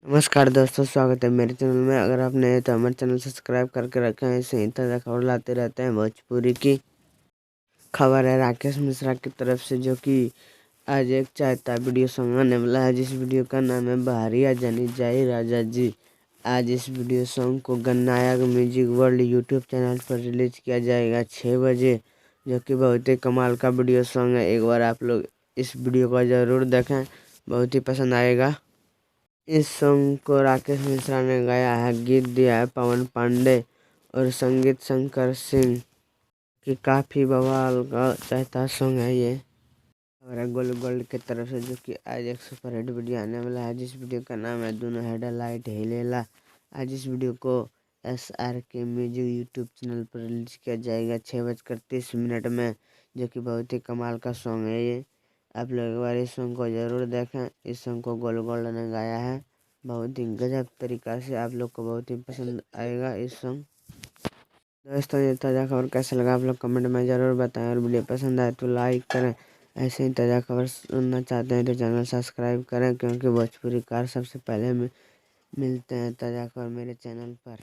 नमस्कार दोस्तों, स्वागत है मेरे चैनल में। अगर आप नए हैं तो हमारे चैनल सब्सक्राइब करके रखें। ऐसे ही ताज़ा खबर लाते रहते हैं। भोजपुरी की खबर है राकेश मिश्रा की तरफ से, जो कि आज एक चाहता वीडियो सॉन्ग आने वाला है, जिस वीडियो का नाम है बहरिया जानी जाई राजा जी। आज इस वीडियो सॉन्ग को गन्नायक म्यूजिक वर्ल्ड यूट्यूब चैनल पर रिलीज किया जाएगा 6 बजे, जो कि बहुत ही कमाल का वीडियो सॉन्ग है। एक बार आप लोग इस वीडियो को ज़रूर देखें, बहुत ही पसंद आएगा। इस सॉन्ग को राकेश मिश्रा ने गाया है, गीत दिया है पवन पांडे और संगीत शंकर सिंह की। काफ़ी बवाल का चहता सॉन्ग है ये। और गोल्ड गोल्ड की तरफ से, जो कि आज एक सुपर हिट वीडियो आने वाला है, जिस वीडियो का नाम है दोनों हेडलाइट हिलेला। आज इस वीडियो को SRK म्यूजिक यूट्यूब चैनल पर रिलीज किया जाएगा 6:30 में, जो कि बहुत ही कमाल का सॉन्ग है ये। आप लोग एक बार इस सॉन्ग को ज़रूर देखें। इस सॉन्ग को गोल्ड गोल्ड ने गाया है, बहुत ही गजब तरीका से। आप लोग को बहुत ही पसंद आएगा इस सॉन्ग। दोस्तों, ये ताज़ा खबर कैसा लगा आप लोग कमेंट में ज़रूर बताएं, और वीडियो पसंद आए तो लाइक करें। ऐसे ही ताज़ा खबर सुनना चाहते हैं तो चैनल सब्सक्राइब करें, क्योंकि भोजपुरी कार सबसे पहले मिलते हैं ताज़ा खबर मेरे चैनल पर।